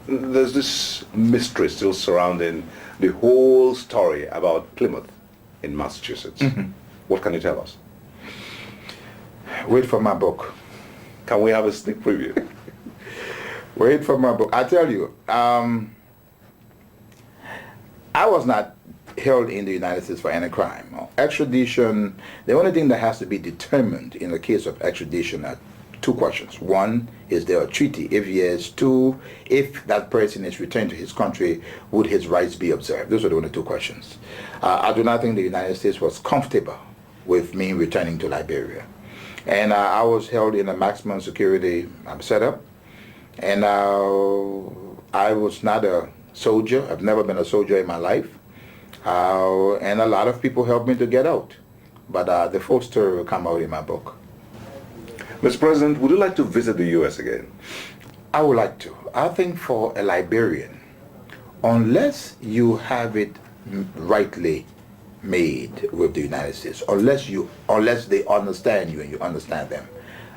There's this mystery still surrounding the whole story about Plymouth in Massachusetts. What can you tell us? Wait for my book. Can we have a sneak preview? Wait for my book. I tell you, I was not held in the United States for any crime. Extradition, the only thing that has to be determined in the case of extradition are two questions. One, is there a treaty? If yes. Two, if that person is returned to his country, would his rights be observed? Those are the only two questions. I do not think the United States was comfortable with me returning to Liberia. And I was held in a maximum security setup. And I was not a soldier. I've never been a soldier in my life. And a lot of people helped me to get out. But the full story will come out in my book. Mr. President, would you like to visit the U.S. again? I would like to. I think for a Liberian, unless you have it rightly made with the United States, unless they understand you and you understand them,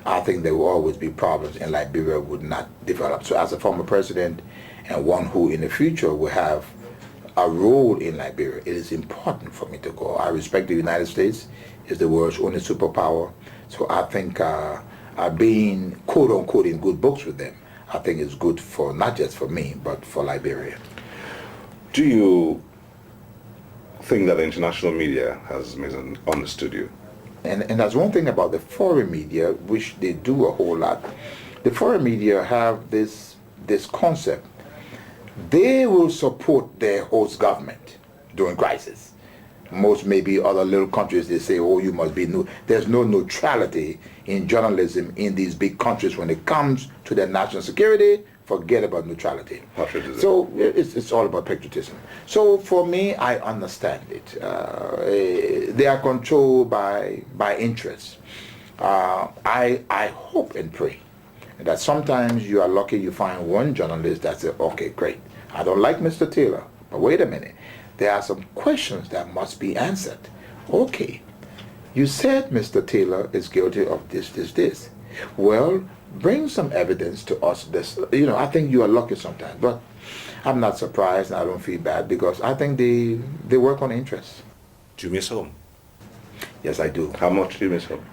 I think there will always be problems and Liberia would not develop. So as a former president and one who in the future will have a role in Liberia, it is important for me to go. I respect the United States. It's the world's only superpower. So I think being quote unquote in good books with them, I think is good for not just for me, but for Liberia. Do you think that the international media has misunderstood you? And that's one thing about the foreign media, which they do a whole lot. The foreign media have this concept. They will support their host government during crisis. Most maybe other little countries, they say, oh, you must be new. There's no neutrality in journalism in these big countries. When it comes to their national security, forget about neutrality. Patriotism. So it's all about patriotism. So for me, I understand it. They are controlled by interests. I hope and pray that sometimes you are lucky you find one journalist that says, okay, great. I don't like Mr. Taylor, but wait a minute. There are some questions that must be answered. Okay, you said Mr. Taylor is guilty of this. Well, bring some evidence to us. This, I think you are lucky sometimes, but I'm not surprised and I don't feel bad because I think they work on interests. Do you miss home? Yes, I do. How much do you miss home?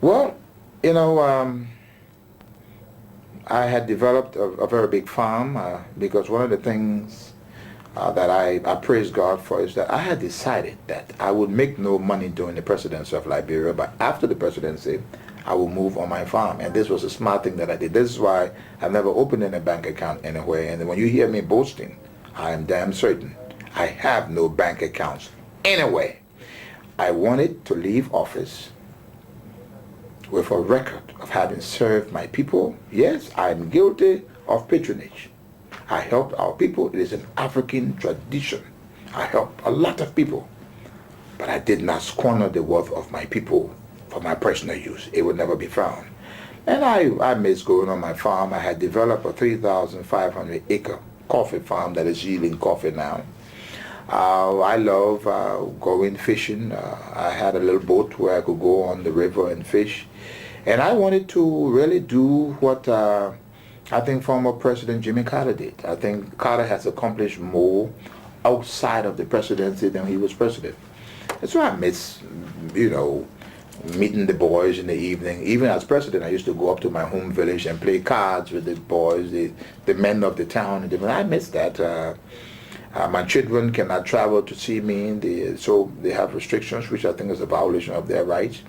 Well, I had developed a very big farm because one of the things that I praise God for is that I had decided that I would make no money during the presidency of Liberia, but after the presidency, I will move on my farm. And this was a smart thing that I did. This is why I've never opened any bank account anywhere. And when you hear me boasting, I am damn certain I have no bank accounts anywhere. I wanted to leave office with a record of having served my people. Yes, I'm guilty of patronage. I helped our people. It is an African tradition. I helped a lot of people, but I did not squander the wealth of my people for my personal use. It would never be found. And I miss going on my farm. I had developed a 3,500 acre coffee farm that is yielding coffee now. I love going fishing. I had a little boat where I could go on the river and fish. And I wanted to really do what I think former President Jimmy Carter did. I think Carter has accomplished more outside of the presidency than he was president. And so I miss, meeting the boys in the evening. Even as president, I used to go up to my home village and play cards with the boys, the men of the town. I miss that. My children cannot travel to see me, so they have restrictions, which I think is a violation of their rights.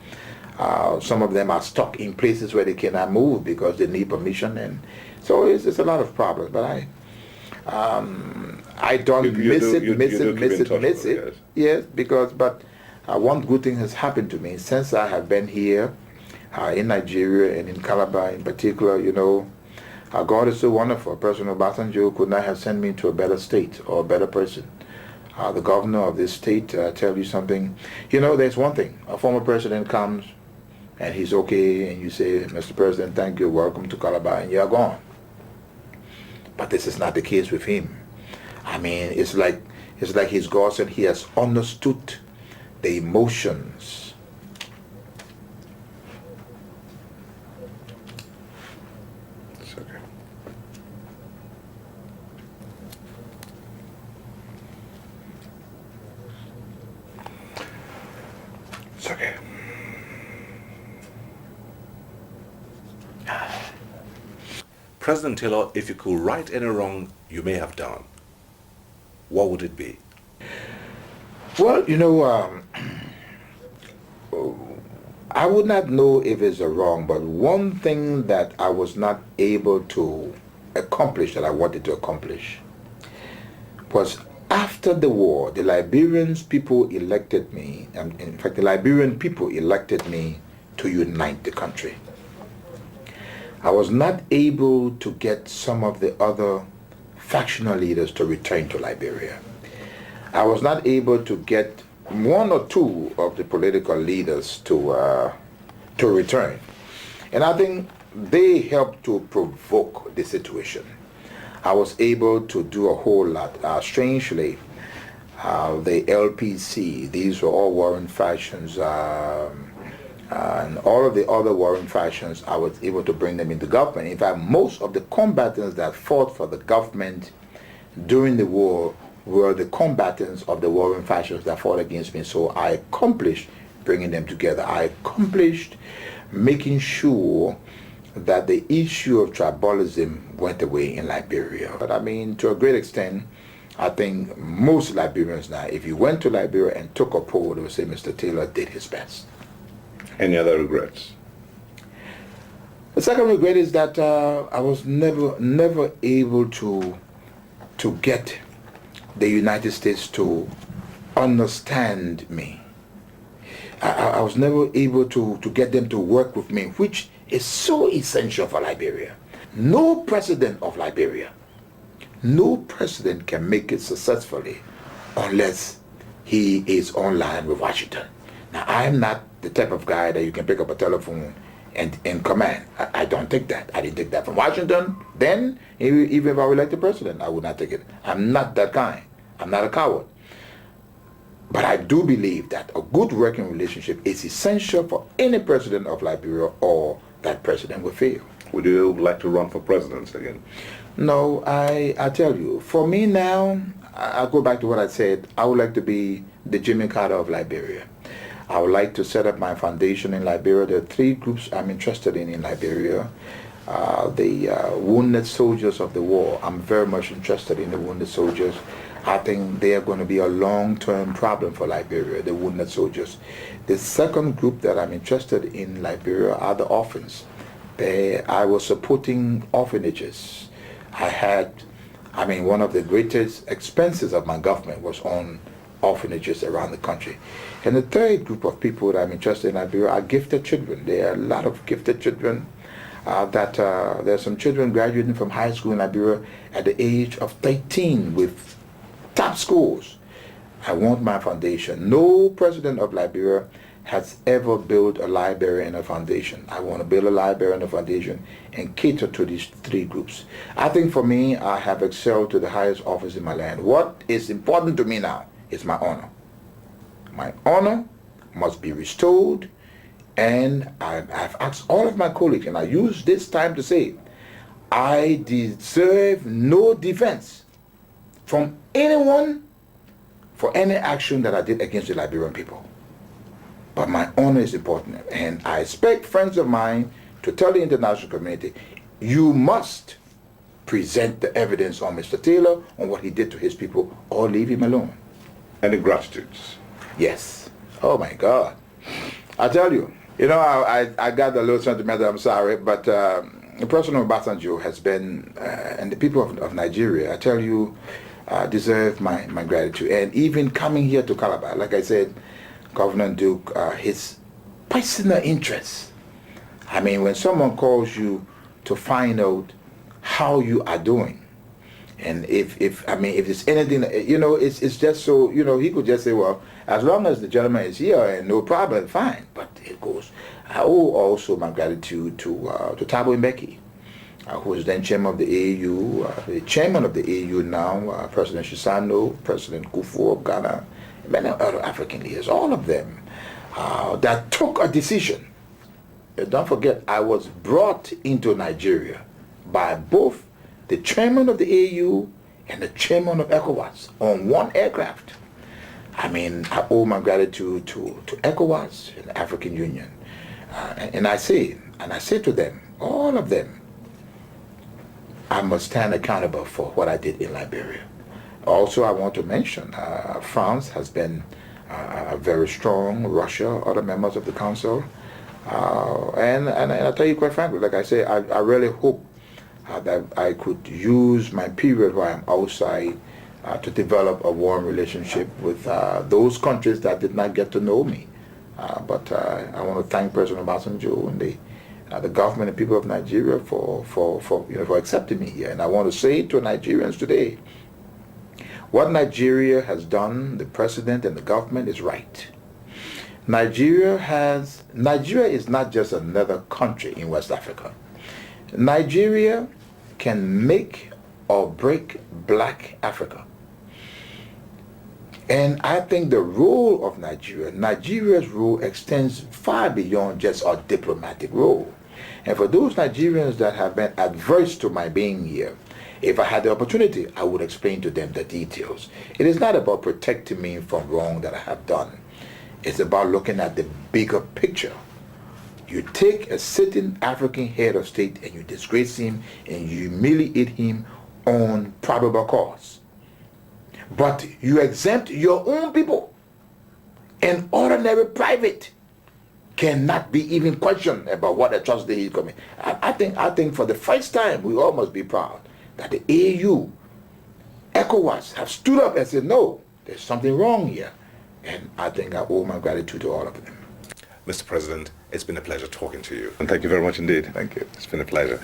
Some of them are stuck in places where they cannot move because they need permission, and so it's a lot of problems. But I don't miss it. Yes, because one good thing has happened to me since I have been here in Nigeria and in Calabar in particular. God is so wonderful. President Obasanjo could not have sent me to a better state or a better person. The governor of this state, tell you something. There's one thing. A former president comes and he's okay, and you say, Mr. President, thank you, welcome to Calabar, and you're gone. But this is not the case with him. I mean, it's like his God said he has understood the emotions. It's okay. President Taylor, if you could right any wrong you may have done, what would it be? Well, I would not know if it's a wrong, but one thing that I was not able to accomplish that I wanted to accomplish was after the war, the Liberian people elected me, and in fact the Liberian people elected me to unite the country. I was not able to get some of the other factional leaders to return to Liberia. I was not able to get one or two of the political leaders to return. And I think they helped to provoke the situation. I was able to do a whole lot. Strangely, the LPC, these were all warring factions, and all of the other warring factions, I was able to bring them into government. In fact, most of the combatants that fought for the government during the war were the combatants of the warring factions that fought against me. So I accomplished bringing them together. I accomplished making sure that the issue of tribalism went away in Liberia. But I mean, to a great extent, I think most Liberians now, if you went to Liberia and took a poll, they would say Mr. Taylor did his best. Any other regrets? The second regret is that I was never able to get the United States to understand me. I was never able to get them to work with me, which is so essential for Liberia. No president of Liberia, no president can make it successfully unless he is online with Washington. Now, I'm not the type of guy that you can pick up a telephone and command. I don't take that. I didn't take that from Washington. Then, even if I were elected president, I would not take it. I'm not that kind. I'm not a coward. But I do believe that a good working relationship is essential for any president of Liberia, or that president will fail. Would you like to run for president again? No, I tell you, for me now, I'll go back to what I said. I would like to be the Jimmy Carter of Liberia. I would like to set up my foundation in Liberia. There are three groups I'm interested in Liberia. The wounded soldiers of the war. I'm very much interested in the wounded soldiers. I think they are going to be a long-term problem for Liberia, the wounded soldiers. The second group that I'm interested in Liberia are the orphans. I was supporting orphanages. One of the greatest expenses of my government was on orphanages around the country. And the third group of people that I'm interested in Liberia are gifted children. There are a lot of gifted children. There are some children graduating from high school in Liberia at the age of 13 with top scores. I want my foundation. No president of Liberia has ever built a library and a foundation. I want to build a library and a foundation and cater to these three groups. I think for me, I have excelled to the highest office in my land. What is important to me now is my honor. My honor must be restored, and I've asked all of my colleagues, and I use this time to say, I deserve no defense from anyone for any action that I did against the Liberian people. But my honor is important, and I expect friends of mine to tell the international community, you must present the evidence on Mr. Taylor, on what he did to his people, or leave him alone. Any gratitudes? Yes. Oh my God. I tell you, I got a little sentimental, I'm sorry, but President Obasanjo has been, and the people of Nigeria, I tell you, deserve my gratitude. And even coming here to Calabar, like I said, Governor Duke, his personal interest. I mean, when someone calls you to find out how you are doing, and if there's anything, it's just so, he could just say, well, as long as the gentleman is here and no problem, fine. But it goes. I owe also my gratitude to Thabo Mbeki, who is then chairman of the AU, the chairman of the AU now, President Shisano, President Kufuor of Ghana, many other African leaders, all of them, that took a decision. Don't forget, I was brought into Nigeria by both the chairman of the AU and the chairman of ECOWAS on one aircraft. I mean, I owe my gratitude to ECOWAS and the African Union. And I say to them, all of them, I must stand accountable for what I did in Liberia. Also, I want to mention France has been very strong, Russia, other members of the council. And I'll tell you quite frankly, like I say, I really hope that I could use my period while I'm outside to develop a warm relationship with those countries that did not get to know me. But I want to thank President Obasanjo and the government and people of Nigeria for accepting me here. And I want to say to Nigerians today, what Nigeria has done, the president and the government, is right. Nigeria is not just another country in West Africa. Nigeria can make or break black Africa. And I think the role of Nigeria's role extends far beyond just our diplomatic role. And for those Nigerians that have been adverse to my being here, if I had the opportunity, I would explain to them the details. It is not about protecting me from wrong that I have done. It's about looking at the bigger picture. You take a sitting African head of state and you disgrace him and you humiliate him on probable cause. But you exempt your own people. An ordinary private cannot be even questioned about what atrocity he's committing. I think for the first time we all must be proud that the AU, ECOWAS have stood up and said, no, there's something wrong here. And I think I owe my gratitude to all of them. Mr. President, it's been a pleasure talking to you. And thank you very much indeed. Thank you. It's been a pleasure.